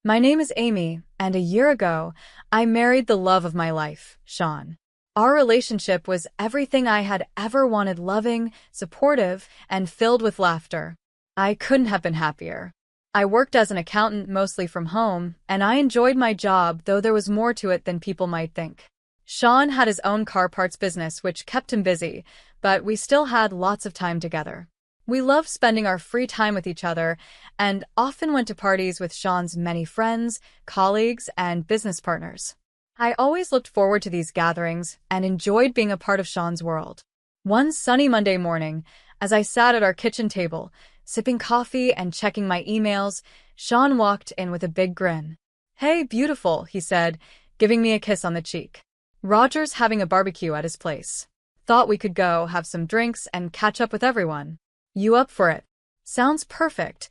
My name is Amy, and a year ago, I married the love of my life, Sean. Our relationship was everything I had ever wanted: loving, supportive, and filled with laughter. I couldn't have been happier. I worked as an accountant mostly from home, and I enjoyed my job, though there was more to it than people might think. Sean had his own car parts business, which kept him busy, but we still had lots of time together. We loved spending our free time with each other and often went to parties with Sean's many friends, colleagues, and business partners. I always looked forward to these gatherings and enjoyed being a part of Sean's world. One sunny Monday morning, as I sat at our kitchen table, sipping coffee and checking my emails, Sean walked in with a big grin. "Hey, beautiful," he said, giving me a kiss on the cheek. "Roger's having a barbecue at his place. Thought we could go have some drinks and catch up with everyone. You up for it?" "Sounds perfect,"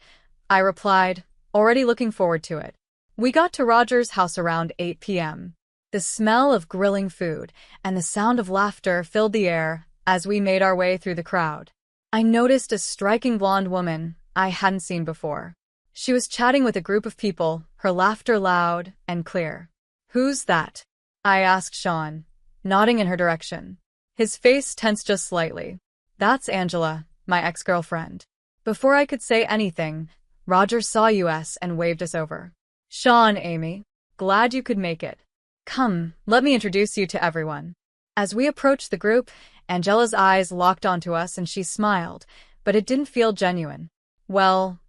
I replied, already looking forward to it. We got to Roger's house around 8 p.m. The smell of grilling food and the sound of laughter filled the air as we made our way through the crowd. I noticed a striking blonde woman I hadn't seen before. She was chatting with a group of people, her laughter loud and clear. "Who's that?" I asked Sean, nodding in her direction. His face tensed just slightly. "That's Angela, my ex-girlfriend." Before I could say anything, Roger saw us and waved us over. "Sean, Amy, glad you could make it. Come, let me introduce you to everyone." As we approached the group, Angela's eyes locked onto us and she smiled, but it didn't feel genuine. Well,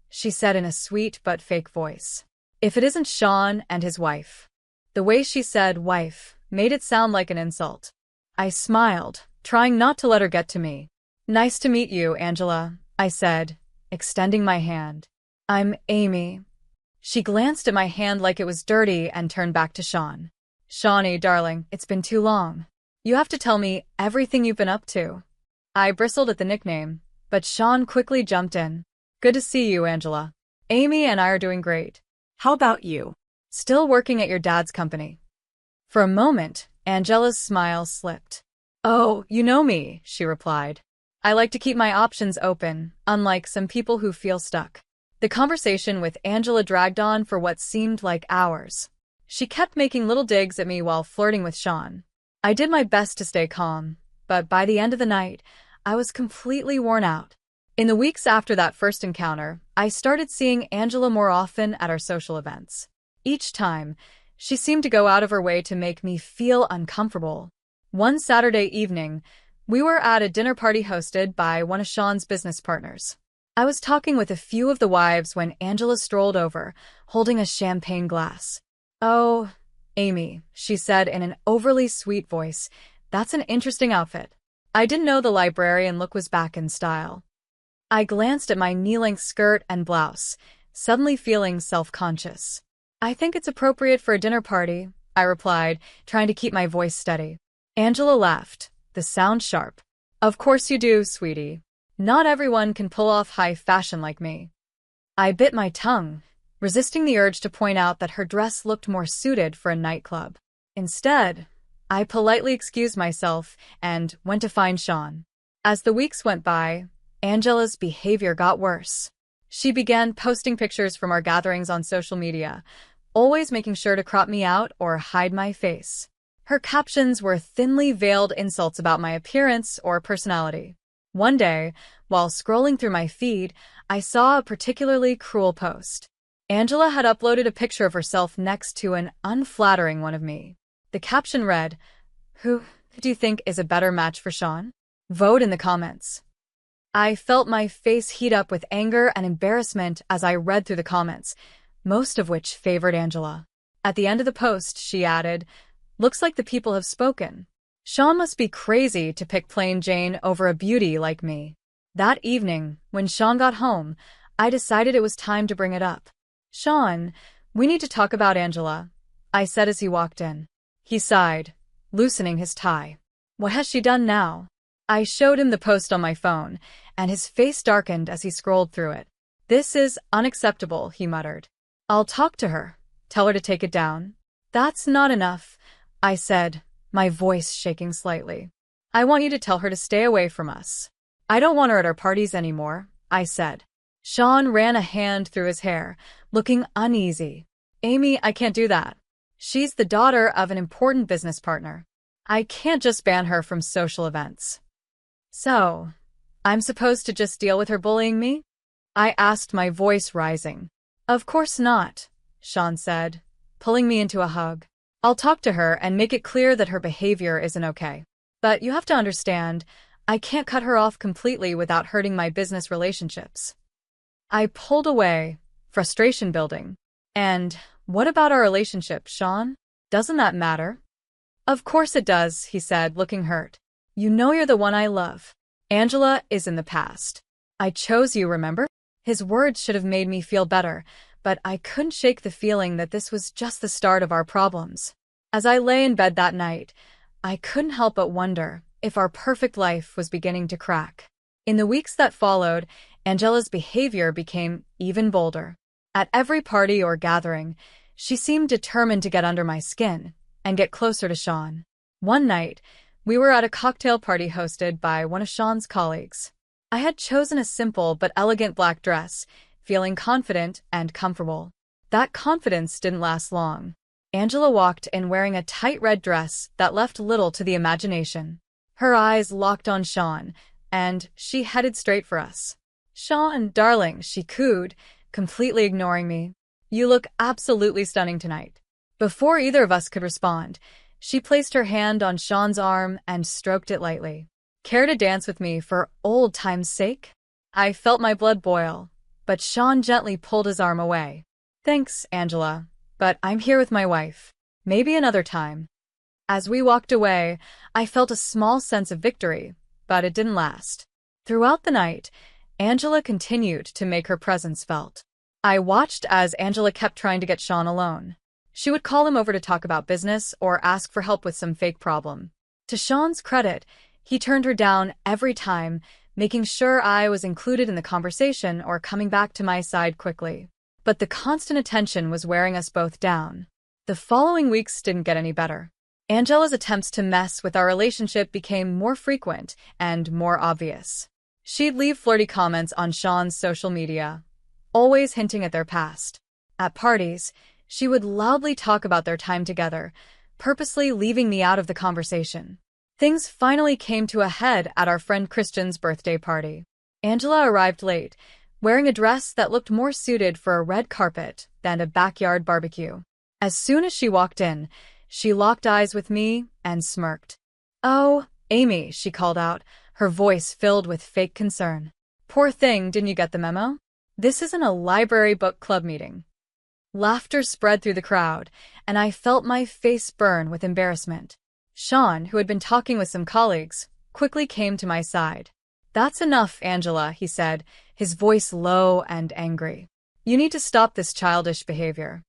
she said in a sweet but fake voice. "If it isn't Sean and his wife." The way she said wife made it sound like an insult. I smiled, trying not to let her get to me. "Nice to meet you, Angela," I said, extending my hand. "I'm Amy." She glanced at my hand like it was dirty and turned back to Sean. "Shawnee, darling, it's been too long. You have to tell me everything you've been up to." I bristled at the nickname, but Sean quickly jumped in. "Good to see you, Angela. Amy and I are doing great. How about you? Still working at your dad's company?" For a moment, Angela's smile slipped. "Oh, you know me," she replied. "I like to keep my options open, unlike some people who feel stuck." The conversation with Angela dragged on for what seemed like hours. She kept making little digs at me while flirting with Sean. I did my best to stay calm, but by the end of the night, I was completely worn out. In the weeks after that first encounter, I started seeing Angela more often at our social events. Each time, she seemed to go out of her way to make me feel uncomfortable. One Saturday evening, we were at a dinner party hosted by one of Sean's business partners. I was talking with a few of the wives when Angela strolled over, holding a champagne glass. "Oh, Amy," she said in an overly sweet voice, "that's an interesting outfit." I didn't know the librarian look was back in style. I glanced at my knee-length skirt and blouse, suddenly feeling self-conscious. "I think it's appropriate for a dinner party," I replied, trying to keep my voice steady. Angela laughed, the sound sharp. "Of course you do, sweetie. Not everyone can pull off high fashion like me." I bit my tongue, resisting the urge to point out that her dress looked more suited for a nightclub. Instead, I politely excused myself and went to find Sean. As the weeks went by, Angela's behavior got worse. She began posting pictures from our gatherings on social media, always making sure to crop me out or hide my face. Her captions were thinly veiled insults about my appearance or personality. One day, while scrolling through my feed, I saw a particularly cruel post. Angela had uploaded a picture of herself next to an unflattering one of me. The caption read, "Who do you think is a better match for Sean? Vote in the comments." I felt my face heat up with anger and embarrassment as I read through the comments, most of which favored Angela. At the end of the post, she added, "Looks like the people have spoken. Sean must be crazy to pick plain Jane over a beauty like me." That evening, when Sean got home, I decided it was time to bring it up. "Sean, we need to talk about Angela," I said as he walked in. He sighed, loosening his tie. "What has she done now?" I showed him the post on my phone, and his face darkened as he scrolled through it. "This is unacceptable," he muttered. "I'll talk to her. Tell her to take it down." "That's not enough," I said, my voice shaking slightly. "I want you to tell her to stay away from us." "I don't want her at our parties anymore," I said. Sean ran a hand through his hair, looking uneasy. Amy, I can't do that. She's the daughter of an important business partner. I can't just ban her from social events. So, I'm supposed to just deal with her bullying me? I asked, my voice rising. Of course not, Sean said, pulling me into a hug. I'll talk to her and make it clear that her behavior isn't okay. But you have to understand, I can't cut her off completely without hurting my business relationships. I pulled away, frustration building. And what about our relationship, Sean? Doesn't that matter? Of course it does, he said, looking hurt. You know you're the one I love. Angela is in the past. I chose you, remember? His words should have made me feel better, but I couldn't shake the feeling that this was just the start of our problems. As I lay in bed that night, I couldn't help but wonder if our perfect life was beginning to crack. In the weeks that followed, Angela's behavior became even bolder. At every party or gathering, she seemed determined to get under my skin and get closer to Sean. One night, we were at a cocktail party hosted by one of Sean's colleagues. I had chosen a simple but elegant black dress, feeling confident and comfortable. That confidence didn't last long. Angela walked in wearing a tight red dress that left little to the imagination. Her eyes locked on Sean, and she headed straight for us. Sean, darling, she cooed, completely ignoring me. You look absolutely stunning tonight. Before either of us could respond, she placed her hand on Sean's arm and stroked it lightly. Care to dance with me for old time's sake? I felt my blood boil, but Sean gently pulled his arm away. Thanks, Angela, but I'm here with my wife. Maybe another time. As we walked away, I felt a small sense of victory, but it didn't last. Throughout the night, Angela continued to make her presence felt. I watched as Angela kept trying to get Sean alone. She would call him over to talk about business or ask for help with some fake problem. To Sean's credit, he turned her down every time, making sure I was included in the conversation or coming back to my side quickly. But the constant attention was wearing us both down. The following weeks didn't get any better. Angela's attempts to mess with our relationship became more frequent and more obvious. She'd leave flirty comments on Sean's social media, always hinting at their past. At parties, she would loudly talk about their time together, purposely leaving me out of the conversation. Things finally came to a head at our friend Christian's birthday party. Angela arrived late, wearing a dress that looked more suited for a red carpet than a backyard barbecue. As soon as she walked in, she locked eyes with me and smirked. "Oh, Amy," she called out, her voice filled with fake concern. "Poor thing, didn't you get the memo? This isn't a library book club meeting." Laughter spread through the crowd, and I felt my face burn with embarrassment. Sean, who had been talking with some colleagues, quickly came to my side. "That's enough, Angela," he said, his voice low and angry. "You need to stop this childish behavior."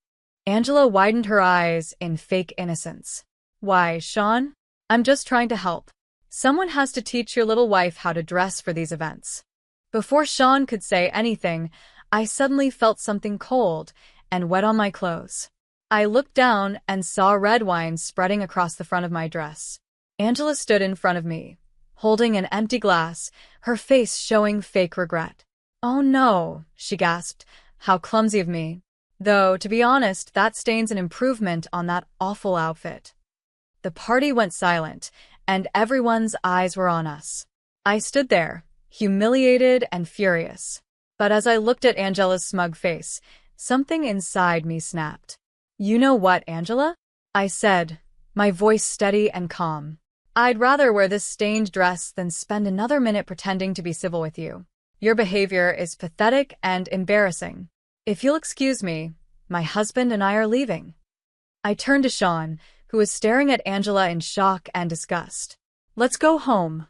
Angela widened her eyes in fake innocence. "Why, Sean? I'm just trying to help. Someone has to teach your little wife how to dress for these events." Before Sean could say anything, I suddenly felt something cold and wet on my clothes. I looked down and saw red wine spreading across the front of my dress. Angela stood in front of me, holding an empty glass, her face showing fake regret. "Oh no," she gasped. "How clumsy of me. Though, to be honest, that stain's an improvement on that awful outfit." The party went silent, and everyone's eyes were on us. I stood there, humiliated and furious. But as I looked at Angela's smug face, something inside me snapped. "You know what, Angela?" I said, my voice steady and calm. "I'd rather wear this stained dress than spend another minute pretending to be civil with you. Your behavior is pathetic and embarrassing. If you'll excuse me, my husband and I are leaving." I turned to Sean, who was staring at Angela in shock and disgust. "Let's go home,"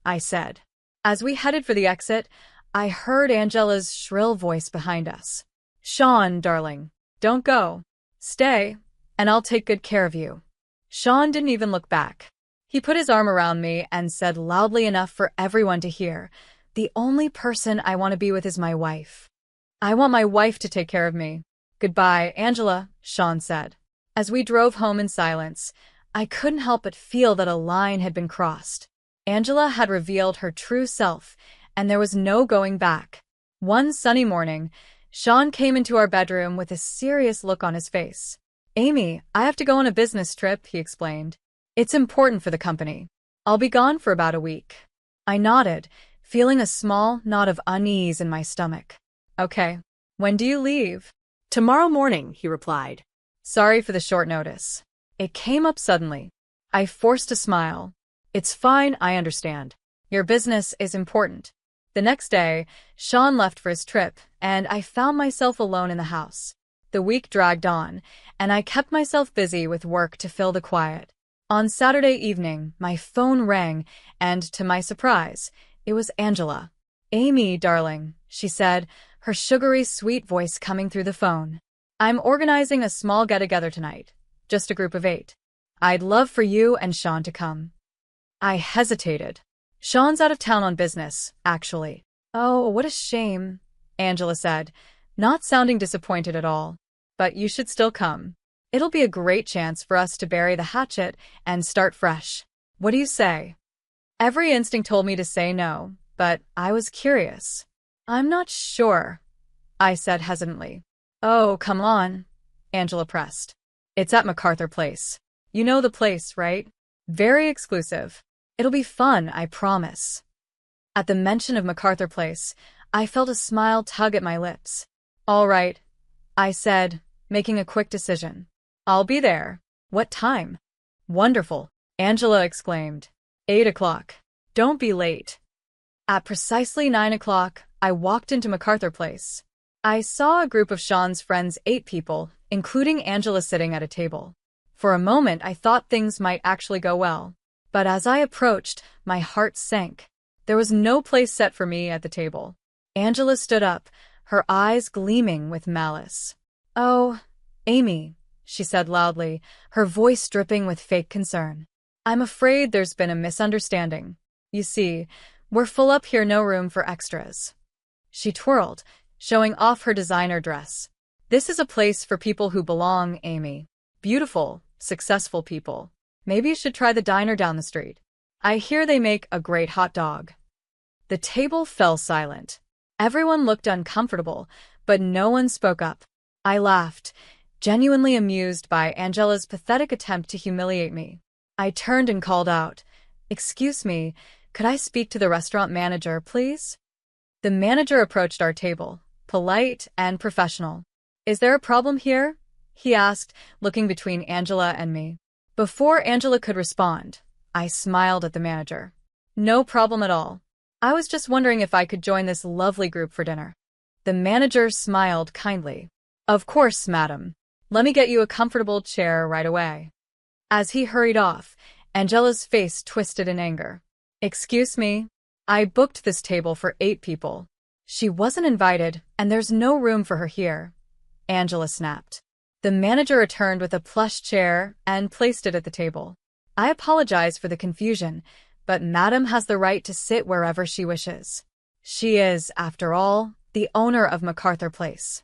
I said. As we headed for the exit, I heard Angela's shrill voice behind us. "Sean, darling, don't go. Stay, and I'll take good care of you." Sean didn't even look back. He put his arm around me and said loudly enough for everyone to hear, "The only person I want to be with is my wife. I want my wife to take care of me." "Goodbye, Angela," Sean said. As we drove home in silence, I couldn't help but feel that a line had been crossed. Angela had revealed her true self, and there was no going back. One sunny morning, Sean came into our bedroom with a serious look on his face. "Amy, I have to go on a business trip," he explained. "It's important for the company. I'll be gone for about a week." I nodded, feeling a small knot of unease in my stomach. "Okay. When do you leave?" "Tomorrow morning," he replied. Sorry for the short notice. It came up suddenly. I forced a smile. "It's fine, I understand. Your business is important." The next day, Sean left for his trip, and I found myself alone in the house. The week dragged on, and I kept myself busy with work to fill the quiet. On Saturday evening, my phone rang, and to my surprise, it was Angela. "Amy, darling," she said, her sugary, sweet voice coming through the phone. "I'm organizing a small get-together tonight, just a group of 8. I'd love for you and Sean to come." I hesitated. "Sean's out of town on business, actually." "Oh, what a shame," Angela said, not sounding disappointed at all. "But you should still come. It'll be a great chance for us to bury the hatchet and start fresh. What do you say?" Every instinct told me to say no, but I was curious. "I'm not sure," I said hesitantly. "Oh, come on," Angela pressed. "It's at MacArthur Place. You know the place, right? Very exclusive. It'll be fun, I promise." At the mention of MacArthur Place, I felt a smile tug at my lips. "All right," I said, making a quick decision. "I'll be there. What time?" "Wonderful," Angela exclaimed. 8 o'clock. Don't be late." At precisely 9 o'clock, I walked into MacArthur Place. I saw a group of Sean's friends, 8 people, including Angela, sitting at a table. For a moment, I thought things might actually go well. But as I approached, my heart sank. There was no place set for me at the table. Angela stood up, her eyes gleaming with malice. "Oh, Amy," she said loudly, her voice dripping with fake concern. "I'm afraid there's been a misunderstanding. You see, we're full up here, no room for extras." She twirled, showing off her designer dress. "This is a place for people who belong, Amy. Beautiful, successful people. Maybe you should try the diner down the street. I hear they make a great hot dog." The table fell silent. Everyone looked uncomfortable, but no one spoke up. I laughed, genuinely amused by Angela's pathetic attempt to humiliate me. I turned and called out, "Excuse me, could I speak to the restaurant manager, please?" The manager approached our table, polite and professional. "Is there a problem here?" he asked, looking between Angela and me. Before Angela could respond, I smiled at the manager. "No problem at all. I was just wondering if I could join this lovely group for dinner." The manager smiled kindly. "Of course, madam. Let me get you a comfortable chair right away." As he hurried off, Angela's face twisted in anger. "Excuse me. I booked this table for 8 people. She wasn't invited, and there's no room for her here," Angela snapped. The manager returned with a plush chair and placed it at the table. "I apologize for the confusion, but Madam has the right to sit wherever she wishes. She is, after all, the owner of MacArthur Place."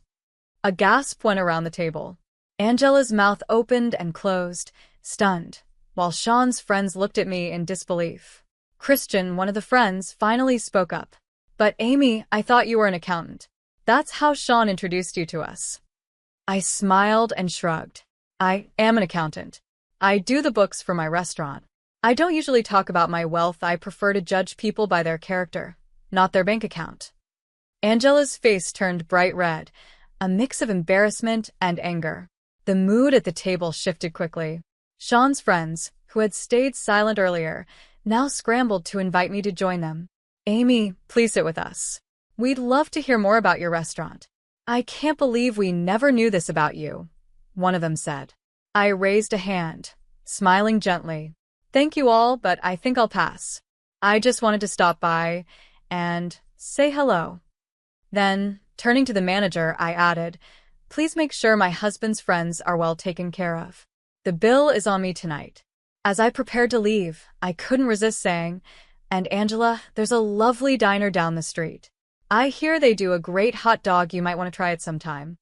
A gasp went around the table. Angela's mouth opened and closed, stunned, while Sean's friends looked at me in disbelief. Christian, one of the friends, finally spoke up. "But Amy, I thought you were an accountant. That's how Sean introduced you to us." I smiled and shrugged. "I am an accountant. I do the books for my restaurant. I don't usually talk about my wealth. I prefer to judge people by their character, not their bank account." Angela's face turned bright red, a mix of embarrassment and anger. The mood at the table shifted quickly. Sean's friends, who had stayed silent earlier, now scrambled to invite me to join them. "Amy, please sit with us. We'd love to hear more about your restaurant." "I can't believe we never knew this about you," one of them said. I raised a hand, smiling gently. "Thank you all, but I think I'll pass. I just wanted to stop by and say hello." Then, turning to the manager, I added, "Please make sure my husband's friends are well taken care of. The bill is on me tonight." As I prepared to leave, I couldn't resist saying, "And Angela, there's a lovely diner down the street. I hear they do a great hot dog. You might want to try it sometime."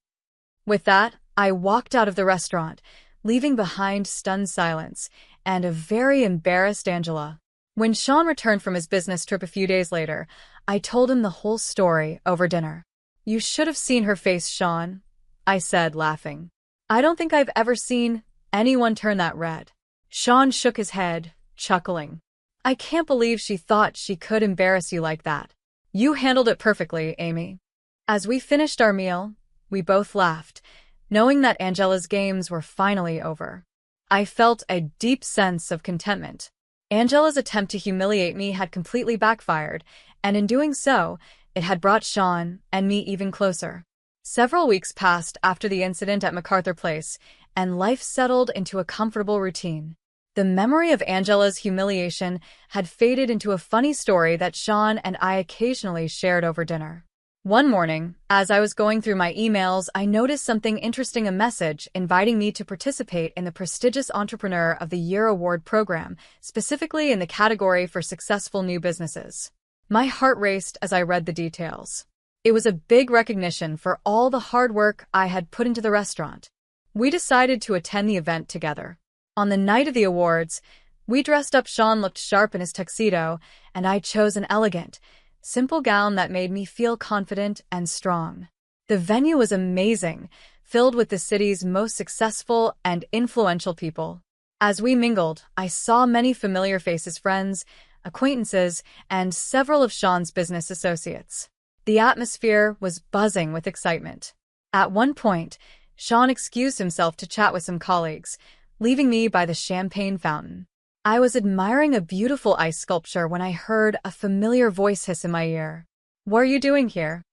With that, I walked out of the restaurant, leaving behind stunned silence and a very embarrassed Angela. When Sean returned from his business trip a few days later, I told him the whole story over dinner. You should have seen her face, Sean, I said, laughing. I don't think I've ever seen anyone turn that red. Sean shook his head, chuckling. I can't believe she thought she could embarrass you like that. You handled it perfectly, Amy. As we finished our meal, we both laughed, knowing that Angela's games were finally over. I felt a deep sense of contentment. Angela's attempt to humiliate me had completely backfired, and in doing so, it had brought Sean and me even closer. Several weeks passed after the incident at MacArthur Place, and life settled into a comfortable routine. The memory of Angela's humiliation had faded into a funny story that Sean and I occasionally shared over dinner. One morning, as I was going through my emails, I noticed something interesting, a message inviting me to participate in the prestigious Entrepreneur of the Year award program, specifically in the category for successful new businesses. My heart raced as I read the details. It was a big recognition for all the hard work I had put into the restaurant. We decided to attend the event together. On the night of the awards, we dressed up. Sean looked sharp in his tuxedo, and I chose an elegant, simple gown that made me feel confident and strong. The venue was amazing, filled with the city's most successful and influential people. As we mingled, I saw many familiar faces, friends, acquaintances, and several of Sean's business associates. The atmosphere was buzzing with excitement. At one point, Sean excused himself to chat with some colleagues, leaving me by the champagne fountain. I was admiring a beautiful ice sculpture when I heard a familiar voice hiss in my ear. What are you doing here?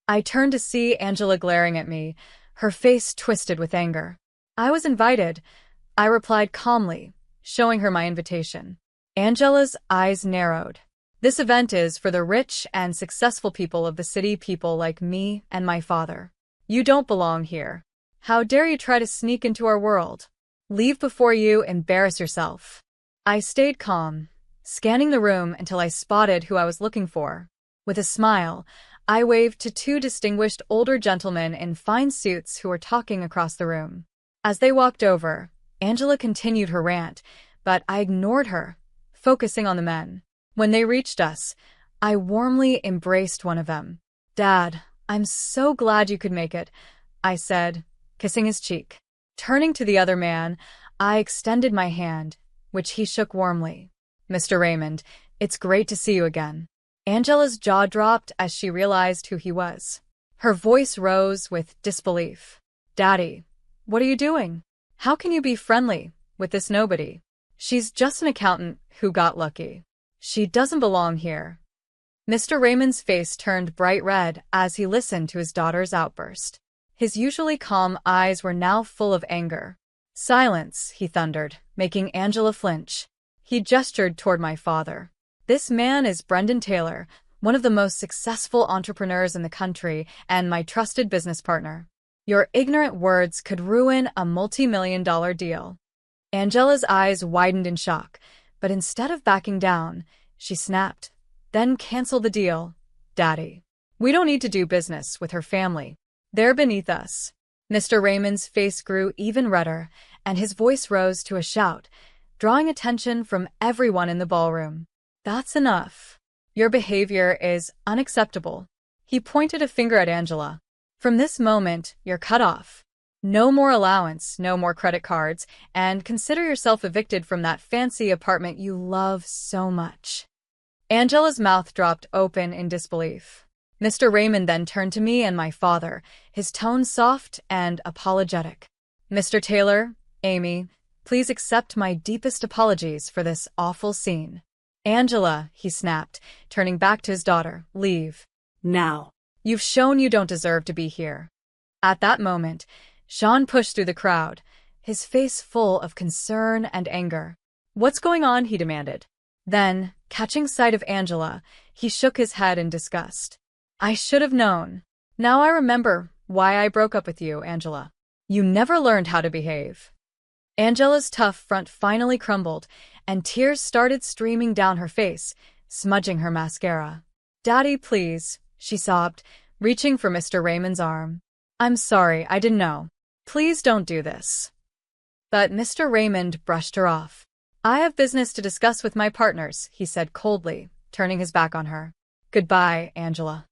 I turned to see Angela glaring at me, her face twisted with anger. I was invited, I replied calmly, showing her my invitation. Angela's eyes narrowed. This event is for the rich and successful people of the city, people like me and my father. You don't belong here. How dare you try to sneak into our world? Leave before you embarrass yourself. I stayed calm, scanning the room until I spotted who I was looking for. With a smile, I waved to two distinguished older gentlemen in fine suits who were talking across the room. As they walked over, Angela continued her rant, but I ignored her, focusing on the men. When they reached us, I warmly embraced one of them. Dad, I'm so glad you could make it, I said, kissing his cheek. Turning to the other man, I extended my hand, which he shook warmly. Mr. Raymond, it's great to see you again. Angela's jaw dropped as she realized who he was. Her voice rose with disbelief. Daddy, what are you doing? How can you be friendly with this nobody? She's just an accountant who got lucky. She doesn't belong here. Mr. Raymond's face turned bright red as he listened to his daughter's outburst. His usually calm eyes were now full of anger. Silence, he thundered, making Angela flinch. He gestured toward my father. This man is Brendan Taylor, one of the most successful entrepreneurs in the country and my trusted business partner. Your ignorant words could ruin a multi-million-dollar deal. Angela's eyes widened in shock, but instead of backing down, she snapped, then cancel the deal, Daddy. We don't need to do business with her family. They're beneath us. Mr. Raymond's face grew even redder, and his voice rose to a shout, drawing attention from everyone in the ballroom. That's enough. Your behavior is unacceptable. He pointed a finger at Angela. From this moment, you're cut off. No more allowance, no more credit cards, and consider yourself evicted from that fancy apartment you love so much. Angela's mouth dropped open in disbelief. Mr. Raymond then turned to me and my father, his tone soft and apologetic. Mr. Taylor, Amy, please accept my deepest apologies for this awful scene. Angela, he snapped, turning back to his daughter, leave. Now. You've shown you don't deserve to be here. At that moment, Sean pushed through the crowd, his face full of concern and anger. What's going on? He demanded. Then, catching sight of Angela, he shook his head in disgust. I should have known. Now I remember why I broke up with you, Angela. You never learned how to behave. Angela's tough front finally crumbled, and tears started streaming down her face, smudging her mascara. Daddy, please, she sobbed, reaching for Mr. Raymond's arm. I'm sorry, I didn't know. Please don't do this. But Mr. Raymond brushed her off. I have business to discuss with my partners, he said coldly, turning his back on her. Goodbye, Angela.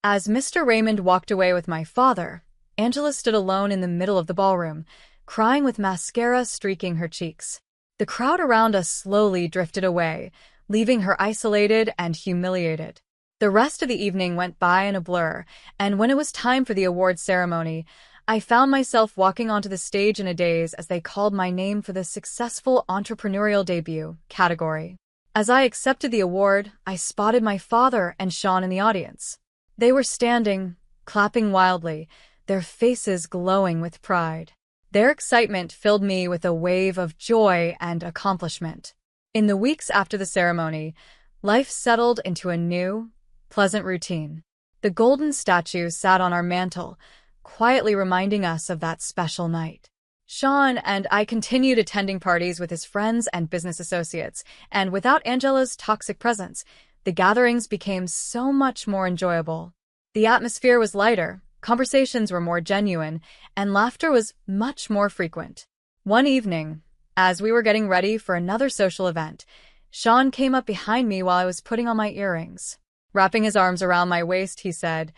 As Mr. Raymond walked away with my father, Angela stood alone in the middle of the ballroom, crying with mascara streaking her cheeks. The crowd around us slowly drifted away, leaving her isolated and humiliated. The rest of the evening went by in a blur, and when it was time for the awards ceremony, I found myself walking onto the stage in a daze as they called my name for the Successful Entrepreneurial Debut category. As I accepted the award, I spotted my father and Sean in the audience. They were standing, clapping wildly, their faces glowing with pride. Their excitement filled me with a wave of joy and accomplishment. In the weeks after the ceremony, life settled into a new, pleasant routine. The golden statue sat on our mantel, quietly reminding us of that special night. Sean and I continued attending parties with his friends and business associates, and without Angela's toxic presence, the gatherings became so much more enjoyable. The atmosphere was lighter, conversations were more genuine, and laughter was much more frequent. One evening, as we were getting ready for another social event, Sean came up behind me while I was putting on my earrings. Wrapping his arms around my waist, he said,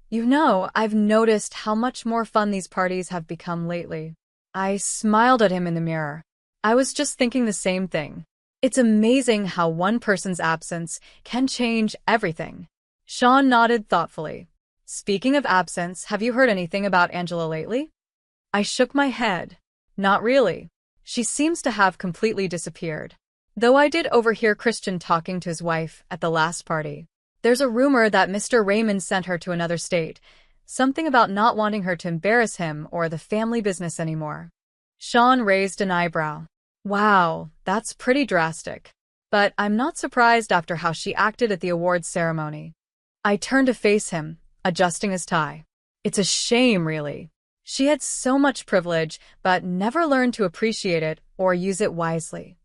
"You know, I've noticed how much more fun these parties have become lately." I smiled at him in the mirror. I was just thinking the same thing. It's amazing how one person's absence can change everything. Sean nodded thoughtfully. "Speaking of absence, have you heard anything about Angela lately?" I shook my head. "Not really. She seems to have completely disappeared. Though I did overhear Christian talking to his wife at the last party. There's a rumor that Mr. Raymond sent her to another state, something about not wanting her to embarrass him or the family business anymore." Sean raised an eyebrow. "Wow, that's pretty drastic. But I'm not surprised after how she acted at the awards ceremony." I turned to face him, adjusting his tie. "It's a shame, really. She had so much privilege, but never learned to appreciate it or use it wisely."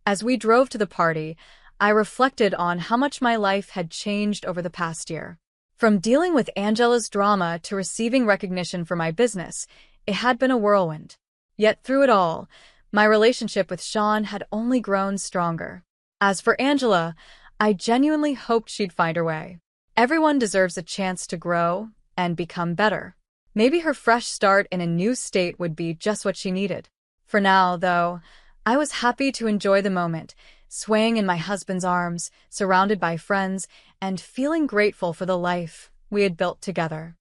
As we drove to the party, I reflected on how much my life had changed over the past year. From dealing with Angela's drama to receiving recognition for my business, it had been a whirlwind. Yet through it all, my relationship with Sean had only grown stronger. As for Angela, I genuinely hoped she'd find her way. Everyone deserves a chance to grow and become better. Maybe her fresh start in a new state would be just what she needed. For now, though, I was happy to enjoy the moment, swaying in my husband's arms, surrounded by friends, and feeling grateful for the life we had built together.